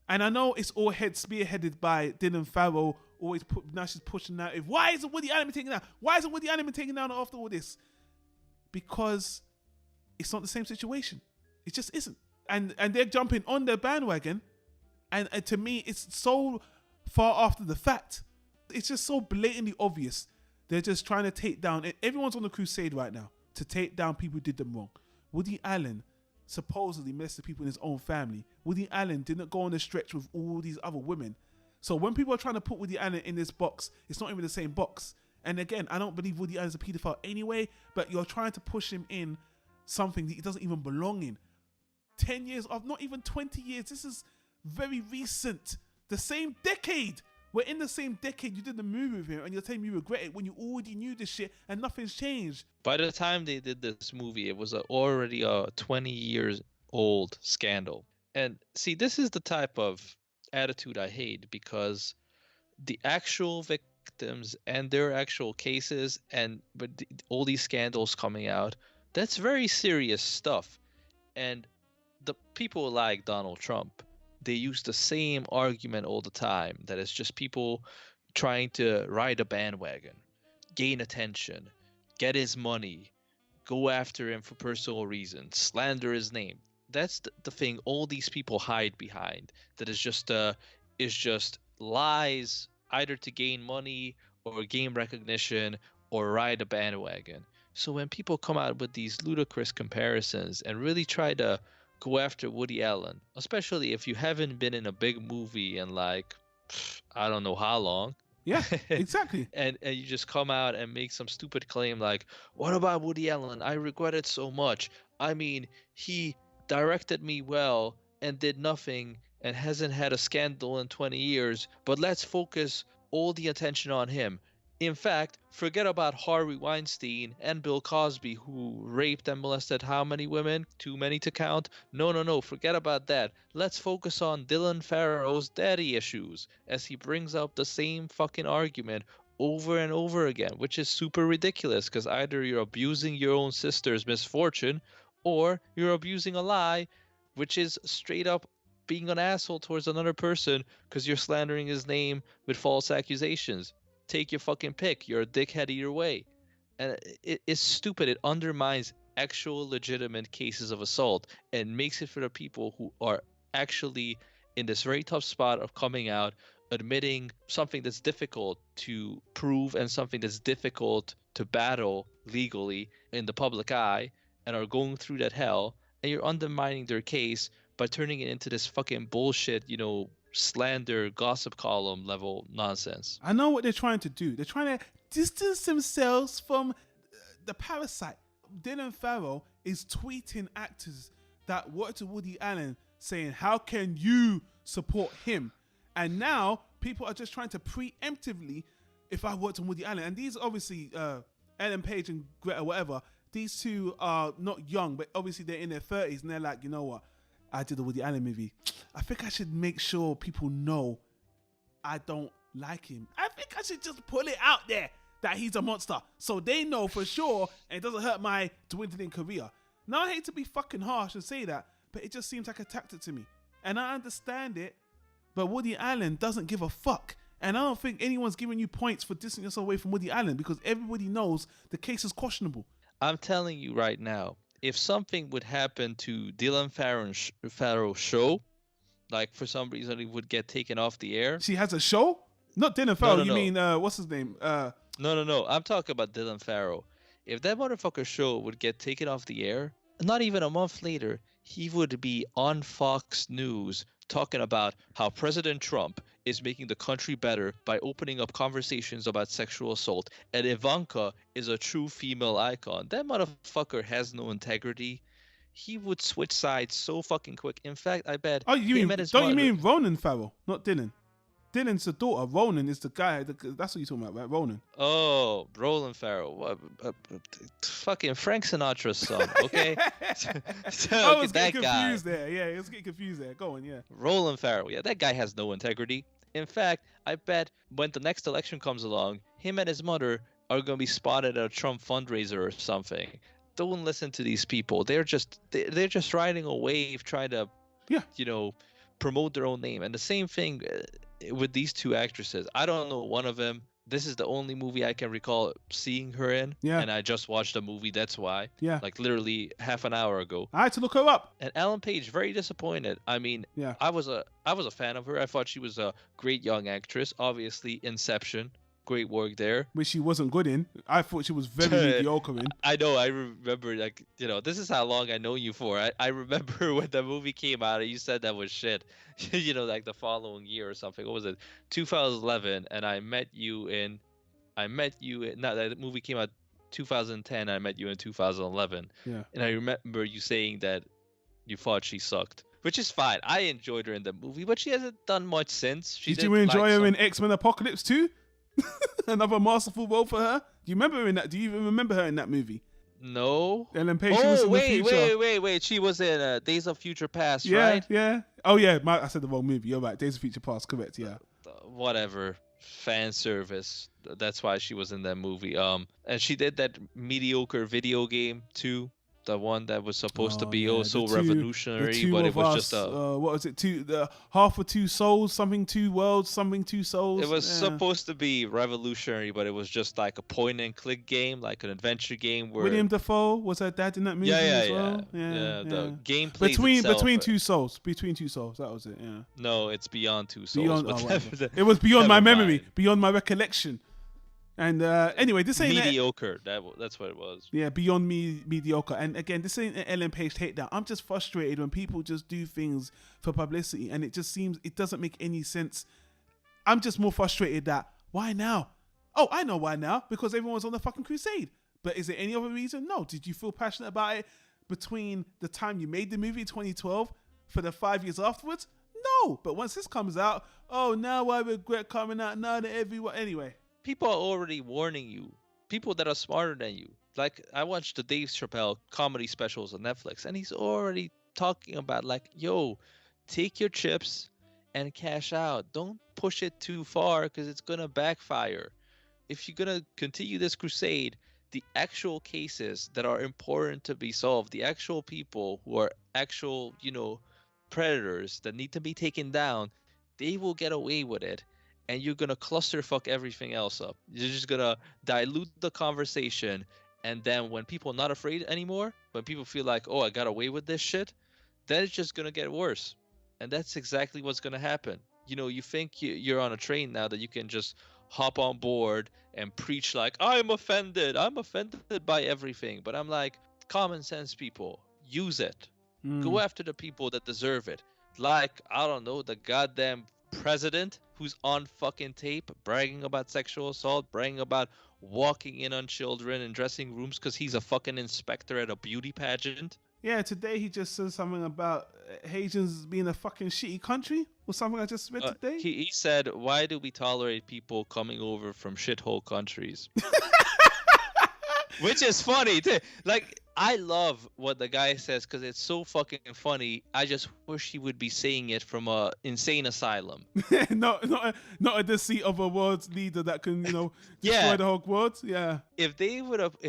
Speaker 1: And I know it's all spearheaded by Dylan Farrell. Now she's pushing that. Why isn't Woody Allen taken down? Why isn't Woody Allen taken down after all this? Because it's not the same situation. It just isn't. And they're jumping on their bandwagon. And to me, it's so far after the fact. It's just so blatantly obvious. They're just trying to take down. Everyone's on the crusade right now to take down people who did them wrong. Woody Allen supposedly molested people in his own family. Woody Allen didn't go on the stretch with all these other women. So when people are trying to put Woody Allen in this box, it's not even the same box. And again, I don't believe Woody Allen's a pedophile anyway, but you're trying to push him in something that he doesn't even belong in. 10 years of, not even 20 years. This is very recent. The same decade. We're in the same decade. You did the movie with him and you're telling me you regret it when you already knew this shit and nothing's changed.
Speaker 2: By the time they did this movie, it was already a 20 years old scandal. And see, this is the type of attitude I hate, because the actual victims and their actual cases but all these scandals coming out, that's very serious stuff. And the people like Donald Trump, they use the same argument all the time, that it's just people trying to ride a bandwagon, gain attention, get his money, go after him for personal reasons, slander his name. That's the thing all these people hide behind, that is just lies, either to gain money or gain recognition or ride a bandwagon. So when people come out with these ludicrous comparisons and really try to go after Woody Allen, especially if you haven't been in a big movie in like, I don't know how long.
Speaker 1: Yeah, exactly.
Speaker 2: and you just come out and make some stupid claim like, what about Woody Allen? I regret it so much. I mean, he directed me well and did nothing and hasn't had a scandal in 20 years, but let's focus all the attention on him. In fact, forget about Harvey Weinstein and Bill Cosby, who raped and molested how many women? Too many to count? No, forget about that. Let's focus on Dylan Farrow's daddy issues, as he brings up the same fucking argument over and over again, which is super ridiculous, because either you're abusing your own sister's misfortune, or you're abusing a lie, which is straight up being an asshole towards another person because you're slandering his name with false accusations. Take your fucking pick. You're a dickhead either way. And it's stupid. It undermines actual legitimate cases of assault and makes it for the people who are actually in this very tough spot of coming out, admitting something that's difficult to prove and something that's difficult to battle legally in the public eye and are going through that hell, and you're undermining their case by turning it into this fucking bullshit, slander, gossip column level nonsense.
Speaker 1: I know what they're trying to do. They're trying to distance themselves from the parasite. Dylan Farrell is tweeting actors that worked with Woody Allen saying, how can you support him? And now people are just trying to preemptively, if I worked on Woody Allen, and these obviously, Ellen Page and Greta, whatever, these two are not young, but obviously they're in their 30s, and they're like, you know what? I did a Woody Allen movie. I think I should make sure people know I don't like him. I think I should just put it out there that he's a monster, so they know for sure, and it doesn't hurt my dwindling career. Now, I hate to be fucking harsh and say that, but it just seems like a tactic to me. And I understand it, but Woody Allen doesn't give a fuck. And I don't think anyone's giving you points for distancing yourself away from Woody Allen, because everybody knows the case is questionable.
Speaker 2: I'm telling you right now, if something would happen to Dylan Farrell's show, like for some reason it would get taken off the air.
Speaker 1: She has a show? Not Dylan Farrell,
Speaker 2: No.
Speaker 1: you mean, what's his name?
Speaker 2: No. I'm talking about Dylan Farrell. If that motherfucker show would get taken off the air, not even a month later, he would be on Fox News talking about how President Trump is making the country better by opening up conversations about sexual assault, and Ivanka is a true female icon. That motherfucker has no integrity. He would switch sides so fucking quick. In fact, I bet.
Speaker 1: Oh, you mean Ronan Farrell, not Dylan? Dylan's the daughter. Ronan is the guy. That's what you're talking about, right? Ronan.
Speaker 2: Oh, Roland Farrell. Fucking Frank Sinatra's son, okay?
Speaker 1: I was getting confused there. Yeah, I was getting confused there. Go on, yeah.
Speaker 2: Roland Farrell. Yeah, that guy has no integrity. In fact, I bet when the next election comes along, him and his mother are going to be spotted at a Trump fundraiser or something. Don't listen to these people. They're just riding a wave trying to, promote their own name. And the same thing with these two actresses. I don't know one of them. This is the only movie I can recall seeing her in.
Speaker 1: Yeah.
Speaker 2: And I just watched the movie. That's why.
Speaker 1: Yeah.
Speaker 2: Like literally half an hour ago.
Speaker 1: I had to look her up.
Speaker 2: And Ellen Page, very disappointed. I mean,
Speaker 1: yeah.
Speaker 2: I was a fan of her. I thought she was a great young actress. Obviously, Inception. Great work there.
Speaker 1: Which she wasn't good in. I thought she was very mediocre in.
Speaker 2: I know. I remember, this is how long I know you for. I remember when the movie came out and you said that was shit. Like the following year or something. What was it? 2011. And I met you in. No, that movie came out 2010. I met you in 2011.
Speaker 1: Yeah.
Speaker 2: And I remember you saying that you thought she sucked. Which is fine. I enjoyed her in the movie, but she hasn't done much since.
Speaker 1: Did you enjoy her in X-Men Apocalypse 2? Another masterful role for her. Do you remember her in that? Do you even remember her in that movie?
Speaker 2: No.
Speaker 1: Ellen Page. She was in the future.
Speaker 2: Wait. She was in Days of Future Past,
Speaker 1: yeah,
Speaker 2: right?
Speaker 1: Yeah. Oh yeah. I said the wrong movie. You're right. Days of Future Past. Correct. Yeah.
Speaker 2: Whatever. Fan service. That's why she was in that movie. And she did that mediocre video game too. The one that was supposed to be so revolutionary, but it was just
Speaker 1: what was it? Half of Two Souls, something Two Worlds, something Two Souls.
Speaker 2: It was supposed to be revolutionary, but it was just like a point-and-click game, like an adventure game. Where
Speaker 1: William Dafoe was her dad in that movie as well.
Speaker 2: Yeah. The gameplay
Speaker 1: between Two Souls, that was it. Yeah.
Speaker 2: No, it's Beyond Two Souls.
Speaker 1: It was beyond my memory, beyond my recollection. And anyway, this ain't
Speaker 2: mediocre. That's what it was.
Speaker 1: Yeah, beyond mediocre. And again, this ain't an Ellen Page takedown. I'm just frustrated when people just do things for publicity, and it just seems it doesn't make any sense. I'm just more frustrated that why now? Oh, I know why now, because everyone's on the fucking crusade. But is there any other reason? No. Did you feel passionate about it between the time you made the movie in 2012 for the 5 years afterwards? No. But once this comes out, oh, now I regret coming out. Now that everyone anyway.
Speaker 2: People are already warning you. People that are smarter than you. Like, I watched the Dave Chappelle comedy specials on Netflix, and he's already talking about, like, yo, take your chips and cash out. Don't push it too far because it's going to backfire. If you're going to continue this crusade, the actual cases that are important to be solved, the actual people who are actual, predators that need to be taken down, they will get away with it. And you're going to clusterfuck everything else up. You're just going to dilute the conversation. And then when people are not afraid anymore, when people feel like, oh, I got away with this shit, then it's just going to get worse. And that's exactly what's going to happen. you think you're on a train now that you can just hop on board and preach like, I'm offended by everything. But I'm like, common sense people, use it. Go after the people that deserve it. Like, I don't know, the goddamn president who's on fucking tape bragging about sexual assault, bragging about walking in on children in dressing rooms because he's a fucking inspector at a beauty pageant.
Speaker 1: Yeah, today he just said something about Haitians being a fucking shitty country or something I just read today.
Speaker 2: He said, why do we tolerate people coming over from shithole countries? Which is funny too. Like, I love what the guy says because it's so fucking funny. I just wish he would be saying it from a insane asylum.
Speaker 1: not at the seat of a world leader that can, destroy the whole world. Yeah.
Speaker 2: If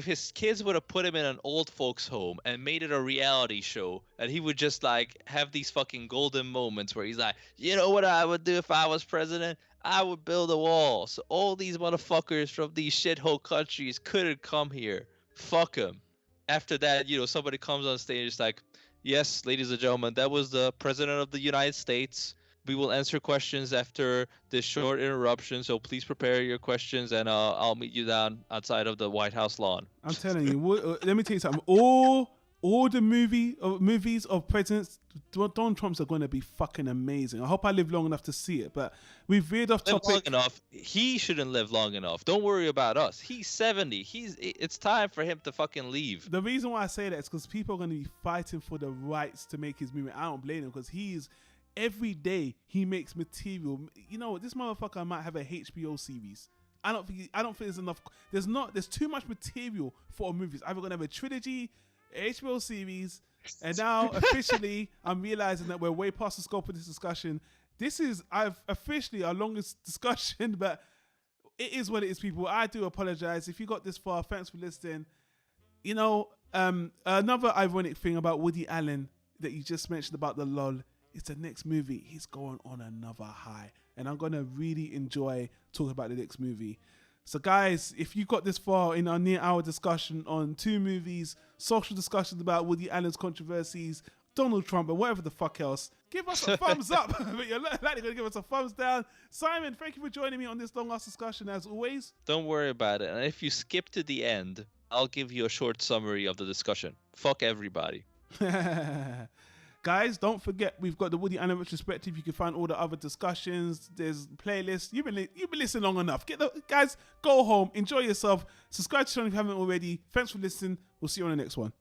Speaker 2: his kids would have put him in an old folks home and made it a reality show, and he would just like have these fucking golden moments where he's like, you know what I would do if I was president? I would build a wall so all these motherfuckers from these shithole countries couldn't come here. Fuck them. After that, somebody comes on stage, it's like, yes, ladies and gentlemen, that was the president of the United States. We will answer questions after this short interruption, so please prepare your questions, and I'll meet you down outside of the White House lawn.
Speaker 1: I'm telling you, let me tell you something. All the movies of presidents, Donald Trump's are going to be fucking amazing. I hope I live long enough to see it, but we've veered off topic.
Speaker 2: Long enough. He shouldn't live long enough. Don't worry about us. He's 70. It's time for him to fucking leave.
Speaker 1: The reason why I say that is because people are going to be fighting for the rights to make his movie. I don't blame him because every day he makes material. This motherfucker might have a HBO series. I don't think there's enough. There's too much material for a movie. It's either going to have a trilogy, HBO series, and now officially I'm realizing that we're way past the scope of this discussion. I've officially our longest discussion, but it is what it is, people. I do apologize if you got this far. Thanks for listening. Another ironic thing about Woody Allen that you just mentioned about the LOL is the next movie. He's going on another high, and I'm gonna really enjoy talking about the next movie. So guys, if you got this far in our near hour discussion on 2 movies, social discussions about Woody Allen's controversies, Donald Trump, and whatever the fuck else, give us a thumbs up. But you're likely going to give us a thumbs down. Simon, thank you for joining me on this long ass discussion as always.
Speaker 2: Don't worry about it. And if you skip to the end, I'll give you a short summary of the discussion. Fuck everybody.
Speaker 1: Guys, don't forget, we've got the Woody Allen retrospective. You can find all the other discussions. There's playlists. You've been listening long enough. Guys, go home, enjoy yourself. Subscribe to the channel if you haven't already. Thanks for listening. We'll see you on the next one.